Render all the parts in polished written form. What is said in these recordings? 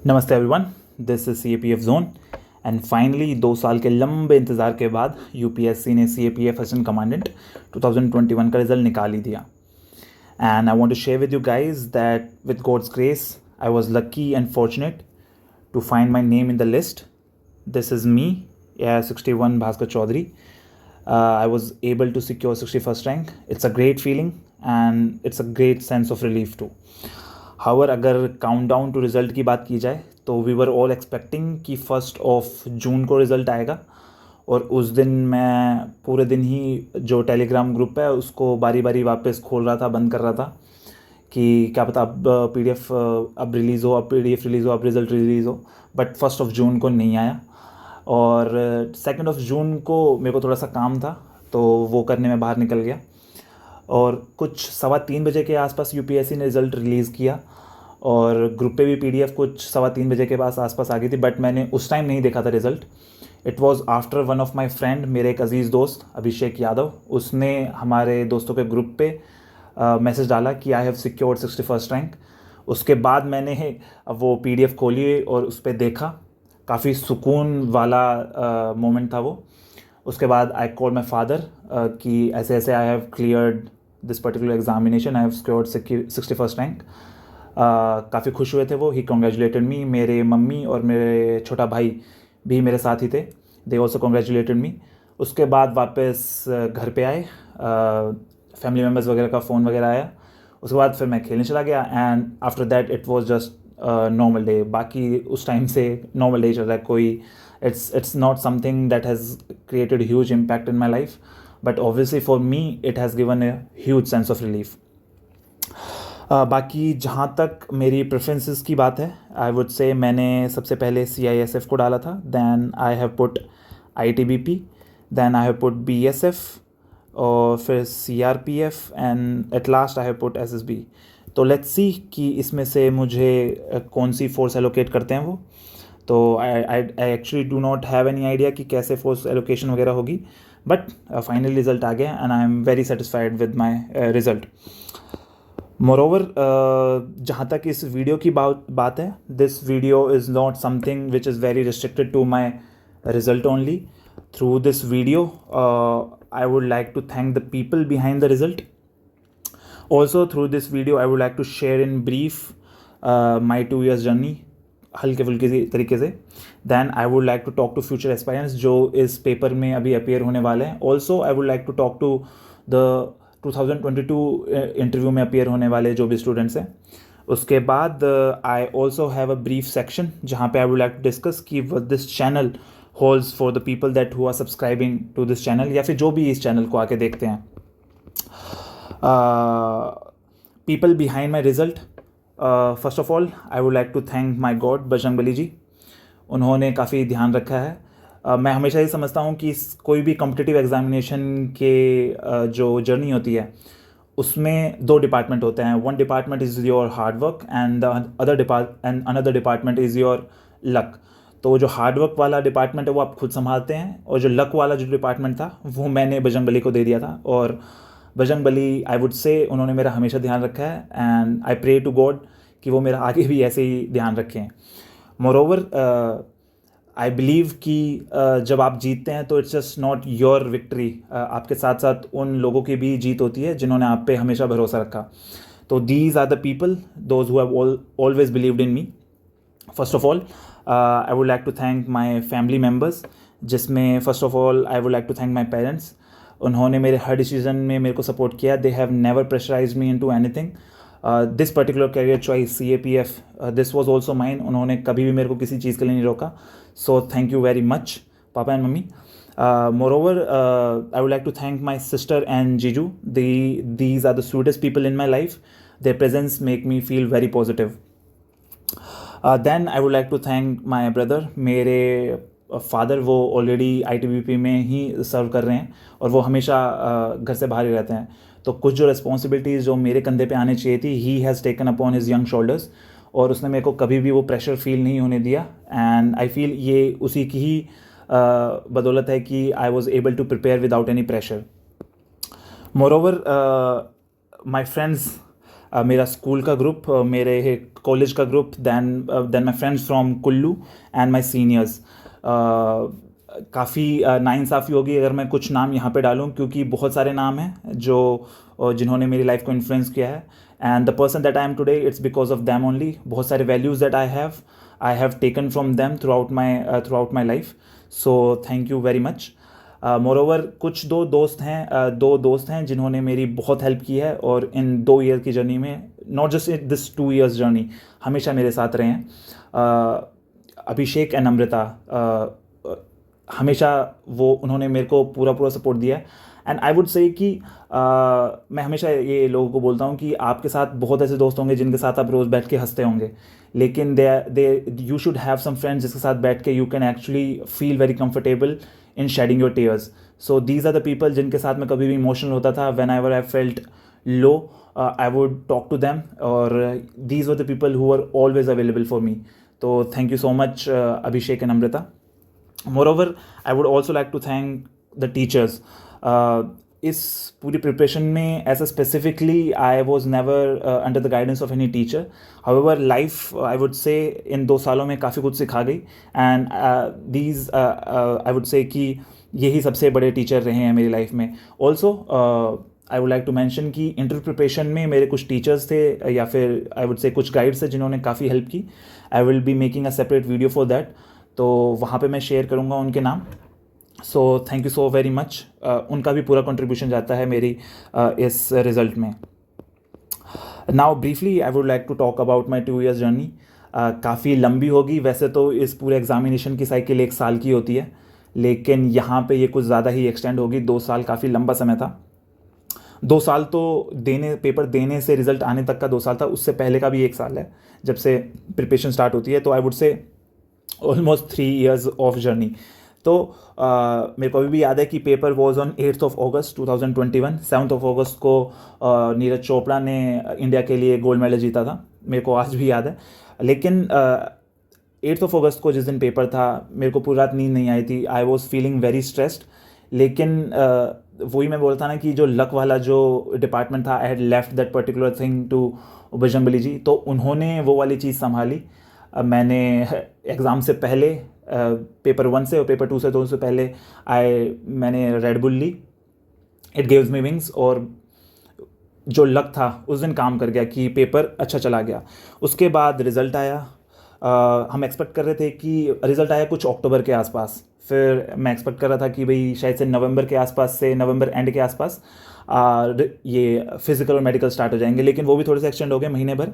नमस्ते everyone, this is CAPF zone and finally 2 साल के लंबे इंतज़ार के बाद यूपीएससी ने CAPF असिस्टेंट कमांडेंट 2021 का रिज़ल्ट निकाल ही दिया. And I want to share with you guys that with God's grace I was lucky and fortunate to find my name in the list. This is me, 61 Bhaskar Chaudhary. I was able to secure 61st rank. It's a great feeling and it's a great sense of relief too. हावर अगर count down to result की बात की जाए तो we were all expecting कि 1 जून को result आएगा. और उस दिन मैं पूरे दिन ही जो टेलीग्राम ग्रुप है उसको बारी बारी वापस खोल रहा था, बंद कर रहा था कि क्या पता अब PDF अब रिलीज़ हो, अब PDF रिलीज़ हो, अब रिज़ल्ट रिलीज़ हो. बट 1 जून को नहीं आया. और 2 जून को मेरे को थोड़ा सा काम था तो वो करने में बाहर निकल गया. और कुछ 3:15 बजे के आसपास यूपीएससी ने रिज़ल्ट रिलीज़ किया और ग्रुप पे भी PDF कुछ 3:15 बजे के आसपास आ गई थी. बट मैंने उस टाइम नहीं देखा था result. It was after one of my friend, मेरे एक अजीज़ दोस्त अभिषेक यादव, उसने हमारे दोस्तों के ग्रुप पे मैसेज डाला कि I have secured 61st rank. उसके बाद मैंने वो PDF खोली और उस पर देखा. काफ़ी सुकून वाला मोमेंट था वो. उसके बाद आई कॉल्ड माई फादर कि ऐसे ऐसे I have cleared this particular examination, I have scored 61st rank. काफ़ी खुश हुए थे वो. ही कॉन्ग्रेचुलेटेड मी. मेरे मम्मी और मेरे छोटा भाई भी मेरे साथ ही थे. दे ऑल्सो कॉन्ग्रेचुलेटेड मी. उसके बाद वापस घर पे आए, फैमिली मेम्बर्स वगैरह का फ़ोन वगैरह आया. उसके बाद फिर मैं खेलने चला गया and after that it was just normal day. बाकी उस टाइम से नॉर्मल डे चल रहा है. कोई it's not something that has created huge impact in my life, but obviously for me it has given a huge sense of relief. बाकी जहाँ तक मेरी प्रेफरेंसेस की बात है, आई वुड से मैंने सबसे पहले CISF को डाला था. Then I have put ITBP, then I have put BSF और फिर CRPF and at last I have put SSB. तो लेट्स सी कि इसमें से मुझे कौन सी फोर्स एलोकेट करते हैं वो. तो I actually do not have any idea कि कैसे फोर्स एलोकेशन वगैरह होगी. बट फाइनल रिजल्ट आ गया and I am very satisfied with my result. Moreover, जहाँ तक इस वीडियो की बात है, this video is not something which is very restricted to my result only. Through this video I would like to thank the people behind the result. Also through this video I would like to share in brief my 2 years journey, हल्के फुल्के तरीके से. Then I would like to talk to future aspirants जो इस paper में अभी appear होने वाले हैं. Also I would like to talk to the 2022 interview में अपीयर होने वाले जो भी स्टूडेंट्स हैं. उसके बाद I also have a brief section जहाँ पे I would like to discuss कि this channel holds for the people that who are subscribing to this channel या फिर जो भी इस चैनल को आके देखते हैं. People behind my result. First of all I would like to thank my god Bajrangbali ji. उन्होंने काफ़ी ध्यान रखा है. मैं हमेशा ये समझता हूँ कि कोई भी कॉम्पिटिटिव एग्जामिनेशन के जो जर्नी होती है उसमें 2 डिपार्टमेंट होते हैं. One department is your hard work and another department is your luck. तो जो हार्ड वर्क वाला डिपार्टमेंट है वो आप खुद संभालते हैं और जो लक वाला जो डिपार्टमेंट था वो मैंने बजरंगबली को दे दिया था. और बजरंगबली आई वुड से उन्होंने मेरा हमेशा ध्यान रखा है and I pray to God कि वो मेरा आगे भी ऐसे ही ध्यान रखें. मोरओवर, आई बिलीव कि जब आप जीतते हैं तो it's just not your victory. आपके साथ साथ उन लोगों की भी जीत होती है जिन्होंने आप पे हमेशा भरोसा रखा. तो these are the people those who have always believed in me. First of all I would like to thank my family members, जिसमें first of all I would like to thank my parents. उन्होंने मेरे हर decision में मेरे को support किया. They have never pressurise me into anything. This particular career choice CAPF this was also mine. उन्होंने कभी भी मेरे को किसी चीज़ के लिए नहीं रोका. So thank you very much papa and mummy. Moreover, I would like to thank my sister and जीजू. These are the sweetest people in my life. Their presence make me feel very positive. Then I would like to thank my brother. मेरे father वो already ITBP में ही सर्व कर रहे हैं और वो हमेशा घर से बाहर ही रहते हैं. तो कुछ जो रिस्पॉन्सिबिलिटीज़ जो मेरे कंधे पे आने चाहिए थी, he has taken upon his young shoulders. और उसने मेरे को कभी भी वो प्रेशर फील नहीं होने दिया. एंड आई फील ये उसी की ही बदौलत है कि I was able to prepare without any pressure. Moreover, my friends मेरा स्कूल का ग्रुप, मेरे कॉलेज का ग्रुप, then my friends from Kullu and my seniors. काफ़ी नाइंसाफ़ी होगी अगर मैं कुछ नाम यहाँ पे डालूँ, क्योंकि बहुत सारे नाम हैं जो जिन्होंने मेरी लाइफ को इन्फ्लुएंस किया है, and the person that I am today it's because of them only. बहुत सारे values that I have taken from them through out my life, so thank you very much. More over कुछ दो दोस्त हैं जिन्होंने मेरी बहुत हेल्प की है, और इन 2 ईयर की जर्नी में, not just in this 2 years journey, हमेशा मेरे साथ रहे हैं। अभिषेक एंड अमृता, हमेशा उन्होंने मेरे को पूरा सपोर्ट दिया है। एंड आई वुड से कि मैं हमेशा ये लोगों को बोलता हूँ कि आपके साथ बहुत ऐसे दोस्त होंगे जिनके साथ आप रोज़ बैठ के हंसते होंगे, लेकिन you should have some friends जिसके साथ बैठ के you can actually feel very comfortable in shedding your tears. So these are the people जिनके साथ मैं कभी भी इमोशनल होता था, whenever I felt low, I would talk to them, और these were the people who are always available for me. तो thank you so much Abhishek and Amrita. Moreover, I would also like to thank the teachers. इस पूरी preparation में ऐसा specifically I was never under the guidance of any teacher. However life I would से इन 2 सालों में काफ़ी कुछ सिखा गई, and these I would say कि यही सबसे बड़े टीचर रहे हैं मेरी लाइफ में। Also I would like to mention कि इंटरव्यू प्रिपरेशन में मेरे कुछ टीचर्स थे, या फिर आई वुड से कुछ गाइड्स थे जिन्होंने काफ़ी हेल्प की। I will be making a separate video for that, तो वहाँ पे मैं शेयर करूँगा उनके नाम। सो thank you so very much. उनका भी पूरा कंट्रीब्यूशन जाता है मेरी इस रिज़ल्ट में। Now briefly I would like to talk about my 2 years journey. काफ़ी लंबी होगी, वैसे तो इस पूरे एग्जामिनेशन की साइकिल 1 साल की होती है, लेकिन यहाँ पे ये कुछ ज़्यादा ही एक्सटेंड होगी। 2 साल काफ़ी लंबा समय था। 2 साल तो पेपर देने से रिज़ल्ट आने तक का 2 साल था, उससे पहले का भी 1 साल है जब से प्रिपरेशन स्टार्ट होती है। तो आई वुड से ऑलमोस्ट 3 ईयर्स ऑफ जर्नी। तो मेरे को अभी भी याद है कि paper was on 8th of August 2021। 7th of August को नीरज चोपड़ा ने इंडिया के लिए गोल्ड मेडल जीता था, मेरे को आज भी याद है। लेकिन 8th of August को जिस दिन पेपर था, मेरे को पूरी रात नींद नहीं आई थी। I was feeling very stressed, लेकिन वही मैं बोलता ना कि जो लक वाला जो डिपार्टमेंट था, I had left that particular thing to Bajrangbali ji, तो उन्होंने वो वाली चीज़ संभाली। मैंने एग्ज़ाम से पहले पेपर 1 से और पेपर 2 से, दोनों से पहले मैंने रेड बुल ली, इट गिव्स मी विंग्स, और जो लक था उस दिन काम कर गया कि पेपर अच्छा चला गया। उसके बाद रिज़ल्ट आया। हम एक्सपेक्ट कर रहे थे कि रिज़ल्ट आया कुछ अक्टूबर के आसपास, फिर मैं एक्सपेक्ट कर रहा था कि भाई शायद से नवंबर के आसपास से, नवंबर एंड के आसपास ये फिज़िकल और मेडिकल स्टार्ट हो जाएंगे, लेकिन वो भी थोड़े से एक्सटेंड हो गए महीने भर।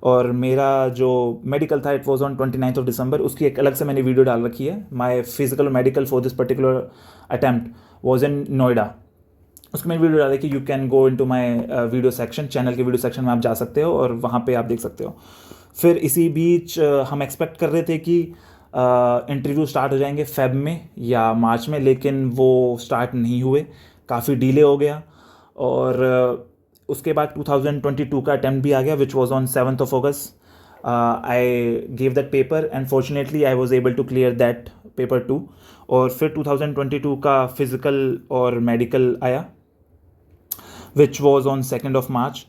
और मेरा जो मेडिकल था it was on 29th of December, उसकी एक अलग से मैंने वीडियो डाल रखी है। माय फिजिकल और medical for this particular attempt was in Noida. उसकी मैंने वीडियो डाली कि you can go into my video section, channel के वीडियो सेक्शन में आप जा सकते हो और वहाँ पे आप देख सकते हो। फिर इसी बीच हम एक्सपेक्ट कर रहे थे कि इंटरव्यू स्टार्ट हो जाएंगे फेब में या मार्च में, लेकिन वो स्टार्ट नहीं हुए, काफ़ी डिले हो गया। और उसके बाद 2022 का अटैम्प्ट भी आ गया, which was on 7th of August। I give that paper and fortunately I was able to clear that paper 2। और फिर 2022 का फिज़िकल और मेडिकल आया, which was on 2nd of March।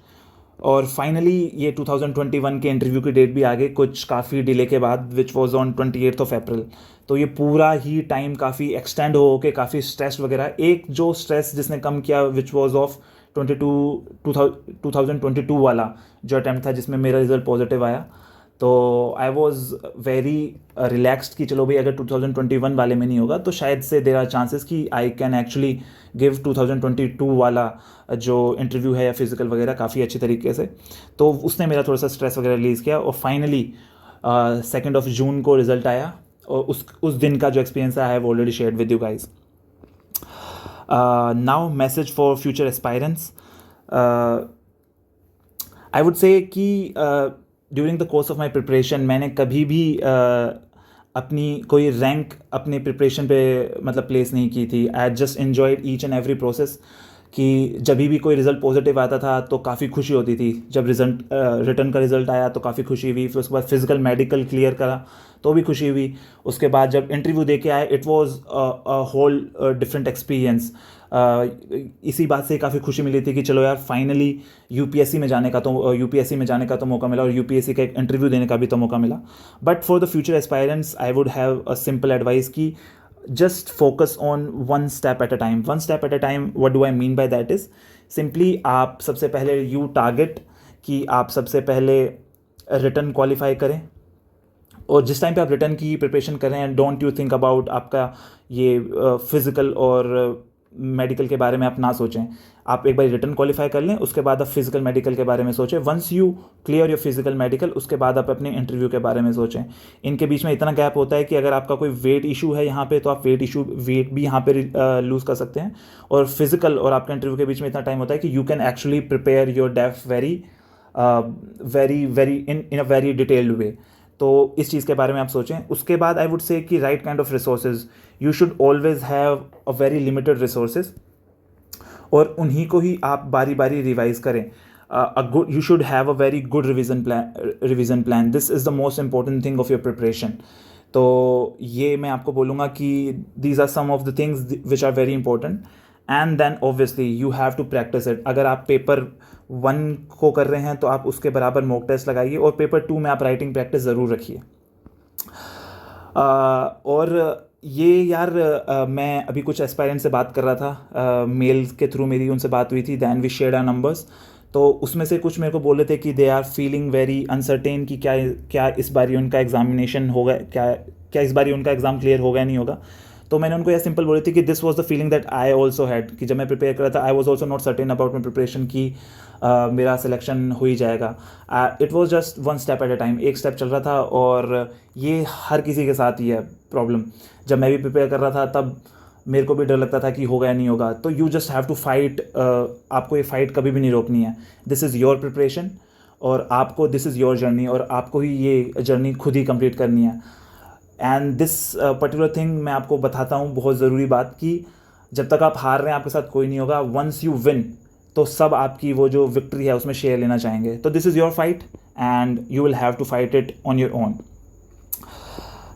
और फाइनली ये 2021 के इंटरव्यू की डेट भी आ गई कुछ काफ़ी डिले के बाद, विच was on 28th of April। तो ये पूरा ही टाइम काफ़ी एक्सटेंड हो के काफ़ी स्ट्रेस वगैरह। एक जो स्ट्रेस जिसने कम किया विच वॉज ऑफ 2022 वाला जो अटैम्प्ट था जिसमें मेरा रिज़ल्ट पॉजिटिव आया। तो आई वॉज वेरी रिलैक्सड कि चलो भाई अगर 2021 वाले में नहीं होगा तो शायद से देयर आर चांसेस कि आई कैन एक्चुअली गिव 2022 वाला जो इंटरव्यू है या फिज़िकल वगैरह काफ़ी अच्छी तरीके से। तो उसने मेरा थोड़ा सा स्ट्रेस वगैरह रिलीज़ किया। और फाइनली 2nd of June को रिज़ल्ट आया, और उस दिन का जो एक्सपीरियंस है I have already shared with you guys. Now message for future aspirants. I would say कि during the course of my preparation मैंने कभी भी अपनी कोई रैंक अपने प्रिपरेशन पे मतलब प्लेस नहीं की थी। I just enjoyed each and every process कि जब भी कोई रिज़ल्ट पॉजिटिव आता था तो काफ़ी खुशी होती थी, जब रिटर्न का रिज़ल्ट आया तो काफ़ी खुशी हुई, फिर उसके बाद फिज़िकल मेडिकल क्लियर करा तो भी खुशी हुई, उसके बाद जब इंटरव्यू दे के आए it was a whole different experience. इसी बात से काफ़ी खुशी मिली थी कि चलो यार फाइनली यूपीएससी में जाने का तो मौका मिला और यूपीएससी का एक इंटरव्यू देने का भी तो मौका मिला। But for the future aspirants I would have a simple advice कि just focus on one step at a time. One step at a time, what do I mean by that is simply आप सबसे पहले you target कि आप सबसे पहले return qualify करें, और जिस टाइम पे आप रिटर्न की प्रिपरेशन कर रहे हैं डोंट यू थिंक अबाउट आपका ये फिज़िकल और मेडिकल के बारे में आप ना सोचें। आप एक बार रिटर्न क्वालिफाई कर लें, उसके बाद आप फिज़िकल मेडिकल के बारे में सोचें। Once you clear your physical medical, उसके बाद आप अपने इंटरव्यू के बारे में सोचें। इनके बीच में इतना गैप होता है कि अगर आपका कोई वेट इशू है यहाँ पे तो आप वेट भी यहाँ पे लूज़ कर सकते हैं, और फिज़िकल और आपका इंटरव्यू के बीच में इतना टाइम होता है कि you can actually prepare your DAF very in a very detailed way. तो इस चीज़ के बारे में आप सोचें। उसके बाद आई वुड से कि right kind of resources, you should always have a very limited resources, और उन्हीं को ही आप बारी बारी रिवाइज करें। You should have a very good revision plan. This is the most important thing of your preparation. तो ये मैं आपको बोलूँगा कि these are some of the things which are very important, and then obviously you have to practice it. अगर आप paper 1 को कर रहे हैं तो आप उसके बराबर मॉक टेस्ट लगाइए, और पेपर 2 में आप राइटिंग प्रैक्टिस ज़रूर रखिए। और ये यार मैं अभी कुछ एस्पायरेंट से बात कर रहा था, मेल के थ्रू मेरी उनसे बात हुई थी, then we shared our numbers. तो उसमें से कुछ मेरे को बोले थे कि they are feeling very uncertain कि क्या इस बारी उनका एग्जामिनेशन होगा, क्या इस बारी उनका एग्ज़ाम क्लियर होगा या नहीं होगा। तो मैंने उनको यह सिंपल बोली थी कि this was the feeling that I also had, कि जब मैं प्रिपेयर कर रहा था I was also not certain about my preparation कि मेरा सिलेक्शन हो ही जाएगा। It was just one step at a time, एक स्टेप चल रहा था, और ये हर किसी के साथ ही है प्रॉब्लम। जब मैं भी प्रिपेयर कर रहा था तब मेरे को भी डर लगता था कि होगा या नहीं होगा। तो you just have to fight, आपको ये फाइट कभी भी नहीं रोकनी है। दिस इज़ योर प्रिपरेशन, और आपको दिस इज़ योर जर्नी, और आपको ही ये जर्नी खुद ही कंप्लीट करनी है। एंड दिस पर्टिकुलर थिंग मैं आपको बताता हूँ, बहुत ज़रूरी बात, कि जब तक आप हार रहे हैं आपके साथ कोई नहीं होगा। वंस यू विन तो सब आपकी वो जो विक्ट्री है उसमें शेयर लेना चाहेंगे। तो this is your fight and you will have to fight it on your own.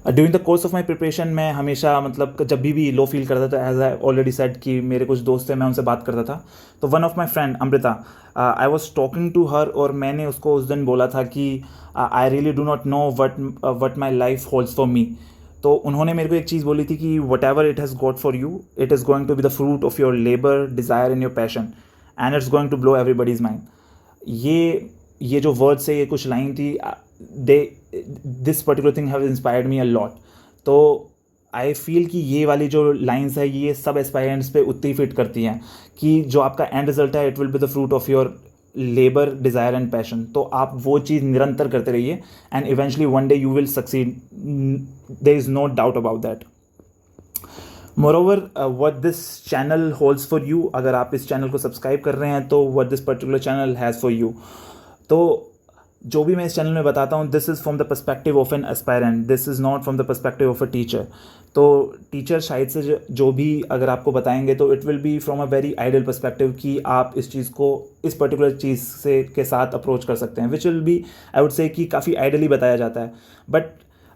During the course of my preparation मैं हमेशा मतलब जब भी लो फील करता था, एज आई ऑलरेडी सेड कि मेरे कुछ दोस्त थे, मैं उनसे बात करता था। तो one of my friend Amrita, I was talking to her, और मैंने उसको उस दिन बोला था कि I really do not know what my life holds for me. तो उन्होंने मेरे को एक चीज़ बोली थी कि whatever it has got for you, it is going to be the fruit of your labour, desire and your passion, and it's going to blow everybody's mind. ये जो वर्ड्स है, ये कुछ लाइन थी, this particular thing have inspired me a lot. तो I feel कि ये वाली जो लाइन्स है ये सब एस्पायरेंट्स पे उतनी फिट करती हैं कि जो आपका एंड रिजल्ट है it will be the fruit of your labour, desire and passion. तो आप वो चीज़ निरंतर करते रहिए, and eventually one day you will succeed, there is no doubt about that. Moreover what this channel holds for you, अगर आप इस चैनल को सब्सक्राइब कर रहे हैं तो what this particular channel has for you, तो जो भी मैं इस चैनल में बताता हूँ this is from the perspective of an aspirant, this is not from the perspective of a teacher. तो टीचर शायद से जो भी अगर आपको बताएंगे तो it will be from a very ideal perspective कि आप इस चीज़ को इस पर्टिकुलर चीज़ से के साथ अप्रोच कर सकते हैं, which will be I would say कि काफ़ी आइडियली बताया जाता है। But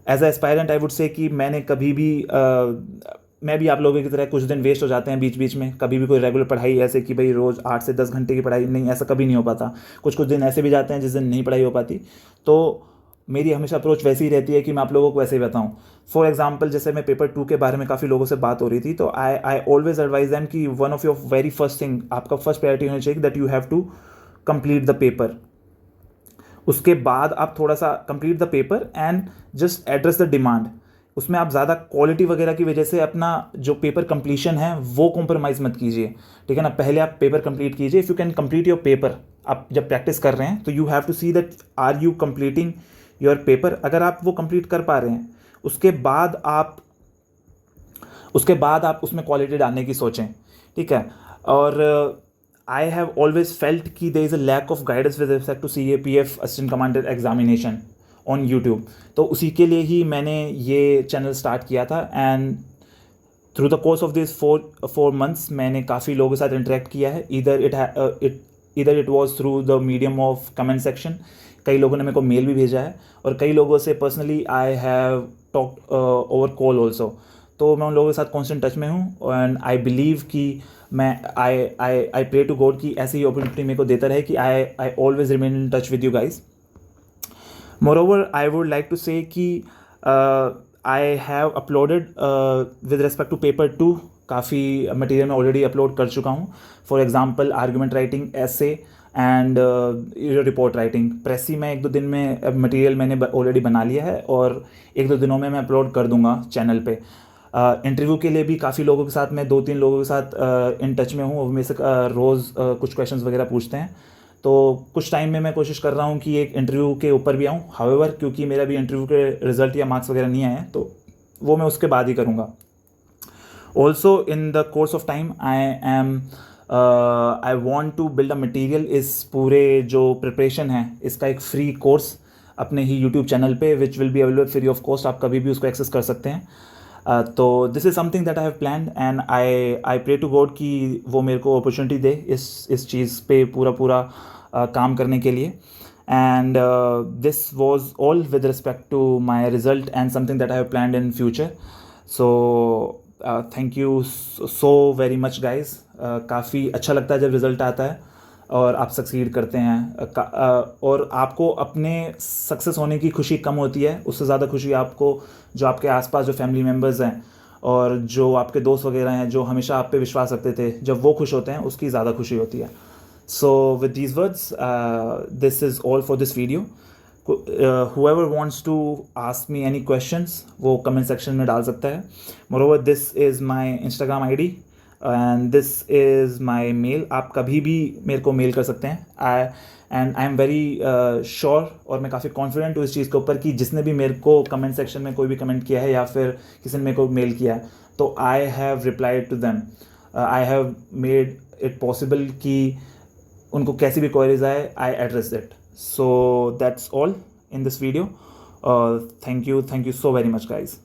as a aspirant I would say कि मैंने कभी भी मैं भी आप लोगों की तरह कुछ दिन वेस्ट हो जाते हैं बीच बीच में, कभी भी कोई रेगुलर पढ़ाई ऐसे कि भाई रोज़ 8 से 10 घंटे की पढ़ाई नहीं, ऐसा कभी नहीं हो पाता। कुछ दिन ऐसे भी जाते हैं जिस दिन नहीं पढ़ाई हो पाती। तो मेरी हमेशा अप्रोच वैसी ही रहती है कि मैं आप लोगों को वैसे ही बताऊँ। फॉर एग्जाम्पल जैसे मैं पेपर 2 के बारे में काफ़ी लोगों से बात हो रही थी, तो आई ऑलवेज एडवाइज दैम कि one of your very first thing, आपका फर्स्ट प्रायोरिटी होनी चाहिए that you have to complete the paper. उसके बाद आप थोड़ा सा complete the paper and just address the demand. उसमें आप ज़्यादा क्वालिटी वगैरह की वजह से अपना जो पेपर कंप्लीशन है वो कॉम्प्रोमाइज़ मत कीजिए, ठीक है ना। पहले आप पेपर कंप्लीट कीजिए। If you can complete your paper, आप जब प्रैक्टिस कर रहे हैं तो you have to see that are you completing your paper. अगर आप वो कंप्लीट कर पा रहे हैं उसके बाद आप उसमें क्वालिटी डालने की सोचें, ठीक है। और आई हैव ऑलवेज फेल्ट कि there is a lack of guidance with respect to CAPF assistant commander examination on YouTube. तो उसी के लिए ही मैंने ये चैनल स्टार्ट किया था। And through the course of this 4 months मैंने काफ़ी लोगों के साथ इंटरेक्ट किया है. इधर it was through the medium of comment section. कई लोगों ने मेरे को मेल भी भेजा है और कई लोगों से personally I have talk over call also. तो मैं उन लोगों के साथ कॉन्स्टेंट टच में हूँ एंड आई बिलीव कि मैं आई प्रे टू गॉड कि ऐसी ही अपॉर्चुनिटी मेरे को देता रहे कि I always remain in touch with you guys. Moreover I would like to say कि I have uploaded with respect to paper 2 काफ़ी मटेरियल मैं ऑलरेडी अपलोड कर चुका हूँ. For example argument writing, essay and report writing. Precis में 1-2 दिन में material मैंने ऑलरेडी बना लिया है और 1-2 दिनों में मैं अपलोड कर दूंगा चैनल पे. इंटरव्यू के लिए भी काफ़ी लोगों के साथ मैं 2-3 लोगों के साथ इन टच में हूँ. और मेरे से रोज़ कुछ क्वेश्चंस वगैरह पूछते हैं. तो कुछ टाइम में मैं कोशिश कर रहा हूँ कि एक इंटरव्यू के ऊपर भी आऊँ. हाउएवर क्योंकि मेरा भी इंटरव्यू के रिजल्ट या मार्क्स वगैरह नहीं आए हैं तो वो मैं उसके बाद ही करूँगा. Also in the course of time I want to build a material. इस पूरे जो प्रिपरेशन है इसका एक फ्री कोर्स अपने ही यूट्यूब चैनल पे which will be available free of cost. आप कभी भी उसको एक्सेस कर सकते हैं. तो this is something that I have planned and I pray to God कि वो मेरे को अपॉर्चुनिटी दे इस चीज़ पे पूरा काम करने के लिए. And this was all with respect to my result and something that I have planned in future. So thank you so very much guys. काफ़ी अच्छा लगता है जब रिज़ल्ट आता है और आप सक्सीड करते हैं. और आपको अपने सक्सेस होने की खुशी कम होती है, उससे ज़्यादा खुशी आपको जो आपके आसपास जो फैमिली मेम्बर्स हैं और जो आपके दोस्त वगैरह हैं जो हमेशा आप पे विश्वास रखते थे, जब वो खुश होते हैं उसकी ज़्यादा खुशी होती है. So with these words this is all for this video. whoever wants to ask me any questions वो कमेंट सेक्शन में डाल सकता है. moreover this is my Instagram ID and this is my mail. आप कभी भी मेरे को मेल कर सकते हैं. आई एम वेरी श्योर और मैं काफ़ी कॉन्फिडेंट हूँ इस चीज़ के ऊपर कि जिसने भी मेरे को कमेंट सेक्शन में कोई भी कमेंट किया है या फिर किसी ने मेरे को मेल किया है तो I have replied to them. I have made it possible कि उनको कैसी भी क्वेरीज आए I address it. So that's all in this video. Thank you so very much guys.